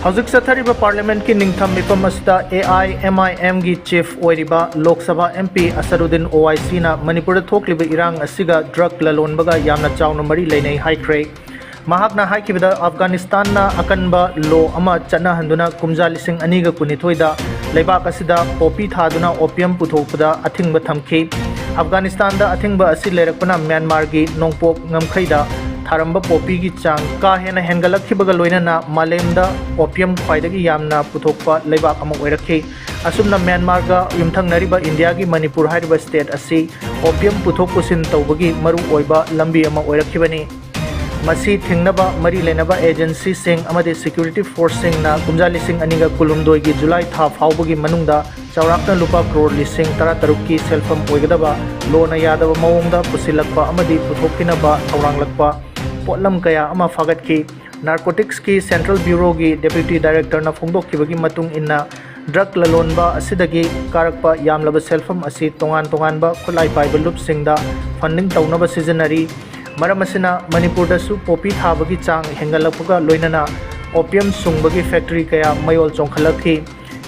हौजिक सथरिबा parliament की निंगथम मिफम असदा AIMIM की chief ओइरिबा लोक सभा MP असरुद्दीन OIC ना मणिपुर थोकलिबा इरांग असिगा ड्रग ललोनबगा यामना चावना मरी लेनै हाइख्रे महाकना हाइकिबदा अफगानिस्तान ना अकनबा लो अमा चन्नाहंदुना कुमजा लिसिंग अनिगा कुनिथोइदा लेबाक असिदा पोपी थादुना ओपियम पुथोकपदा अथिंगबा थमखि अफगानिस्तान दा अथिंगबा असि लेरकपना म्यांमार की नोंपोक ngमखैदा थारंबा पोपी की चांग का हेना हेंगलखिबगा लोइनना मालेमदा ओपियम ख्वाइदगी यामना पुथोकपा लेबाक अमा ओइरखि असुमना म्यांमार गा युमथंगनरिबा इंडिया की मणिपुर हाइरिबा स्टेट असि ओपियम पुथोक पुसिन तौबगी मरु ओइबा लंबी अमा ओइरखिबनी मसी थिंगनबा मरी लेनबा एजेंसी सिंग अमदे सिक्योरिटी फोर्स सिंग ना कुमजा लिसिंग अनिगा कुलुमदोय की जुलाई था फाउबगी मनुंगदा चौराक्ना लुपा करोड़ लिसिंग तरा तरुक की सेल्फम ओइगदबा लोना यादव मवोंगदा पुसिलकपा अमदि पुथोकिनबा थौरांगलकपा पोटलम कया अमा फागतखि नार्कोटिक्स की सेंट्रल ब्यूरो की डेप्यूटी डायरेक्टर ना फोंदोखिबगी मतुंग इन्ना ड्रग ललोनबा असिदगी कारकपा यामलबा सेल्फम असि तोंगान तोंगानबा खुलाई पाइबा लुपसिंगदा फंडिंग तौनबा सिजनरी मरम असिना मणिपुरदसु पोपी थाबगी चांग हेंगलपगा लोइनना ओपियम सुंगबगी फैक्ट्री कया मयोल चोंखलखि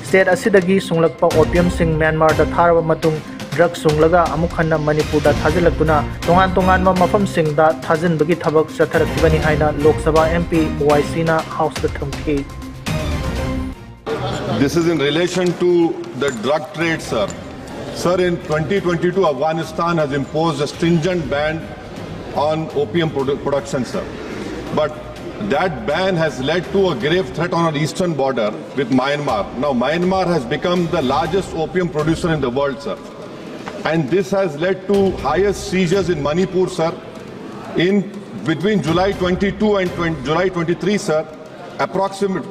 स्टेट असिदगी सुंगलकपा ओपियम सिंग म्यांमार दा थारबा मतुंग ड्रग सुंगलगा अमुखन्ना मणिपुर दा थाजिलकुना तोंगान तोंगानबा मफम सिंगदा थाजिनबगी थबक चथरखिबनी हाइना लोक सभा MP OIC ना हाउस दा थमखि. This is in relation to the drug trade, sir. Sir, in 2022, Afghanistan has imposed a stringent ban on opium production, sir. But that ban has led to a grave threat on our eastern border with Myanmar. Now, Myanmar has become the largest opium producer in the world, sir. And this has led to highest seizures in Manipur, sir. Between July 22 and July 23, sir,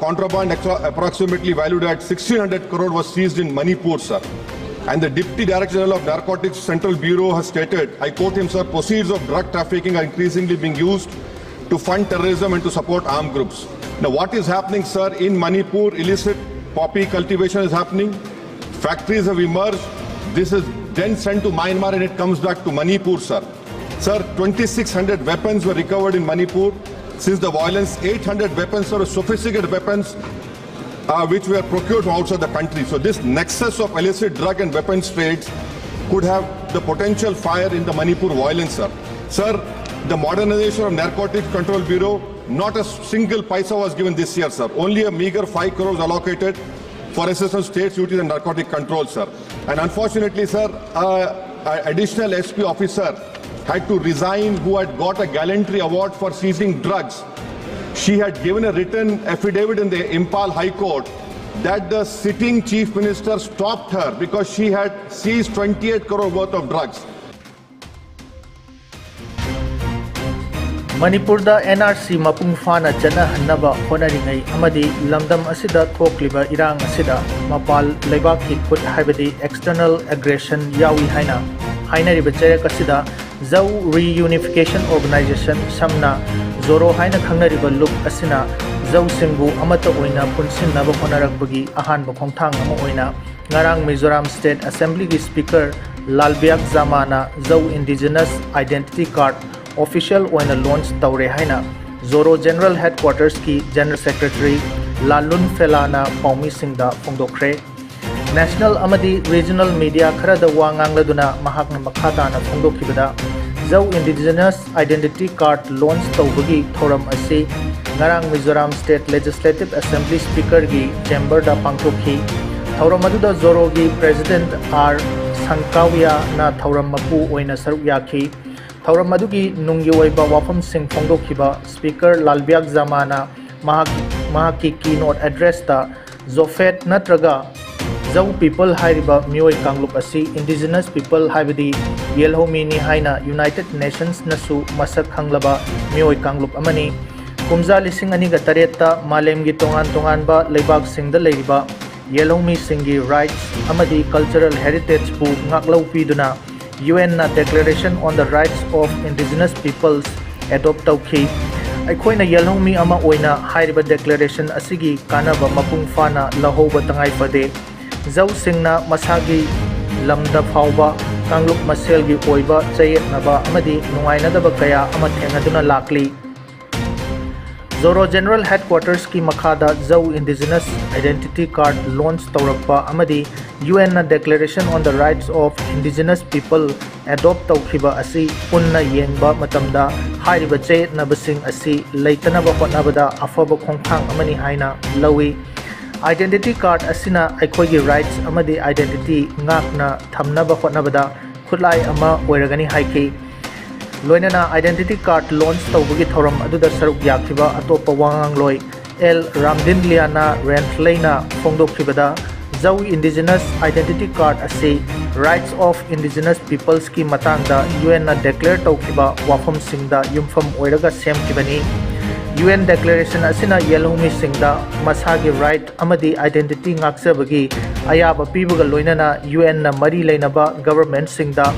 contraband approximately valued at 1,600 crore was seized in Manipur, sir. And the Deputy Director General of Narcotics Central Bureau has stated, I quote him, sir, proceeds of drug trafficking are increasingly being used to fund terrorism and to support armed groups. Now, what is happening, sir, in Manipur, illicit poppy cultivation is happening. Factories have emerged. This is then sent to Myanmar and it comes back to Manipur, sir. Sir, 2,600 weapons were recovered in Manipur. Since the violence, 800 weapons, sir, sophisticated weapons, which were procured from outside the country. So this nexus of illicit drug and weapons trades could have the potential fire in the Manipur violence, sir. Sir, the modernization of Narcotics Control Bureau, not a single paisa was given this year, sir. Only a meager 5 crores allocated for assistance state duties and narcotic control, sir. And unfortunately, sir, an additional SP officer had to resign who had got a gallantry award for seizing drugs. She had given a written affidavit in the Impal High Court that the sitting chief minister stopped her because she had seized 28 crore worth of drugs. Manipur दा NRC मपुंग फाना चना हन्नबा होनरिंगै अमदि लमदम असिदा थोकलिबा इरांग असिदा मपाल लेबाक की खुद हाइबदि external aggression यावी हाइना हाइनरिबा चेरक असिदा जौ रियूनिफिकेशन organisation समना जोरो हाइना खंगनरिबा look असिना जौ सिंगबु अमत ओइना पुनसिननबा होनरकबगी अहानबा खोंथांग अमा ओइना ngarang मिजोराम स्टेट असेंबली की स्पीकर लालबियाक जामाना Zo indigenous identity card official ओइना लॉन्च तौरे हाइना जोरो जनरल हेडक्वार्टर्स की जनरल सेक्रेटरी लालुन फेलाना पौमी सिंगदा फोंदोखरे नेशनल अमदी रीजनल मीडिया खरद वांगांगलदुना महाकना मखाताना फोंदोखिबदा Zo indigenous identity card launch तौबगी थोरम असि ngarang Mizoram state legislative assembly speaker की चेंबर दा पांगथोखि थौरम अदुदा जोरो की प्रेसिडेंट आर संकाविया ना थौरम मपु ओइना सरुक याखि थौरम अदुगी नुंगी ओइबा वाफम सिंह फोंदोखिबा स्पीकर लालबियाक जामाना महाकी कीनोट एड्रेस दा जोफेट नत्रगा जौ पीपल हाइरिबा मियोय कांगलुप असि इंडिजिनस पीपल हाइबदी येलहोमीनी हाइना यूनाइटेड नेशंस नसु मसक खंगलबा मियोय कांगलुप अमनी कुमजा लिसिंग अनिगा तरेत्ता मालेमगी तोंगान तोंगानबा लेबाक सिंगदा लेरिबा येलहोमी सिंगी rights अमदी cultural heritage Pu ngaklau piduna UN na Declaration on the Rights of Indigenous Peoples adopt tauki aikoina yelhomi ama oina hairiba declaration asigi kanaba mapung fana lahoba tangai pade zau singna masagi lamda phauba kanglup maselgi oiba chayetnaba amadi nungainadaba kaya ama thengaduna lakli Zoro General Headquarters ki makhada Zau Indigenous Identity Card launch taurakpa amadi UN na Declaration on the Rights of Indigenous People adopt tawkhiba asi punna yengba matamda hairiba che nabasing asi leitanaba hotnabada afaba khongthang amani haina lawi. Identity card asina aikhoigi rights amadi identity ngakna thamnaba hotnabada khulai ama oiragani haiki. Loinana identity card launch tawbugi thoram aduda saruk yakhiba atopa wangang loi L Ramdin Liana Rentleina fongdokhibada Zau Indigenous Identity Card asi Rights of Indigenous Peoples ki matangda UN na declare tawkhiba wafam singda yumfam oiraga semkibani. UN Declaration asina yelhumi singda masagi right amadi identity ngaksabagi ayaba pibuga loinana UN na mari leinaba government singda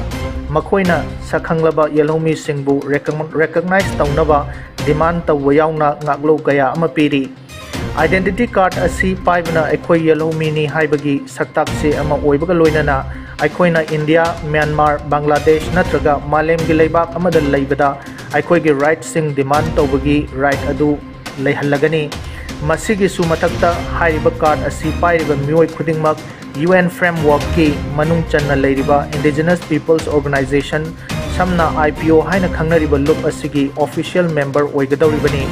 makoina sakhanglaba yelhomi singbu recognize taunaba demand tawwa yauna ngaklo kaya ama piri. Identity card asi paibna aikhoi yelhomi ni haibagi saktak se ama oibaga loinana aikoina India, Myanmar, Bangladesh natraga malem gi leibak amada leibada aikoi gi right sing demand tawbagi right adu leihallagani. Masigi su matakta hairiba card asi pairiba mioi khudingmak UN framework ki manung channa leiriba Indigenous Peoples Organization samna IPO haina khangnariba loop asigi official member oigadawribani.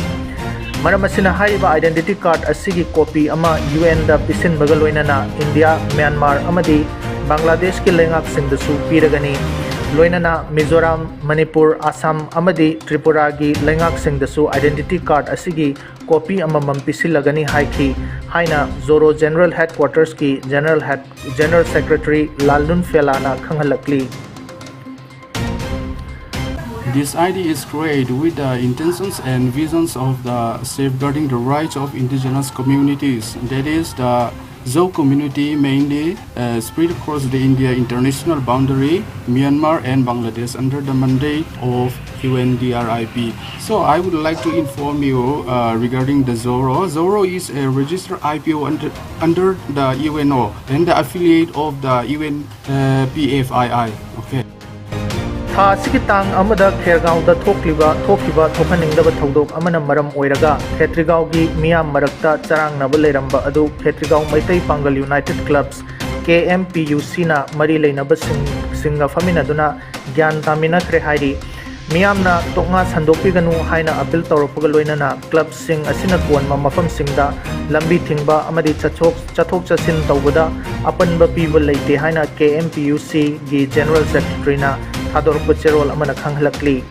Maram asina hairiba identity card asigi copy ama UN da pisin bagaloinana India, Myanmar amadi Bangladesh ki lengak singdasu piragani. Loinana Mizoram, Manipur, Assam amadi Tripura gi lengak singdasu identity card asigi copy amamam pisilagani haiki haina Zoro General Headquarters ki General Secretary Lalun Felana khanghalakli. This idea is created with the intentions and visions of the safeguarding the rights of indigenous communities. That is the Zau community mainly spread across the India international boundary, Myanmar and Bangladesh under the mandate of UNDRIP. So I would like to inform you regarding the Zoro. Zoro is a registered IPO under the UNO and the affiliate of the UNPFII. Okay. Tha asigi tang amada Khergaon da thokhiba thokhaningdaba thodok amana maram oiraga Khetrigaon gi miyam marakta charangnaba leiramba adu Khetrigaon Maitai Pangal United Clubs KMPUC na mari leinaba singa faminaduna gyan tamina khre hairi miyamna toknga sandokpiganu haina appeal tawrapga loinana club sing asina konma mafam singda lambi thingba amadi chathok chasin tawbada apanba piba leite haina KMPUC gi General Secretary na Hador Cherol amana khanghlakli.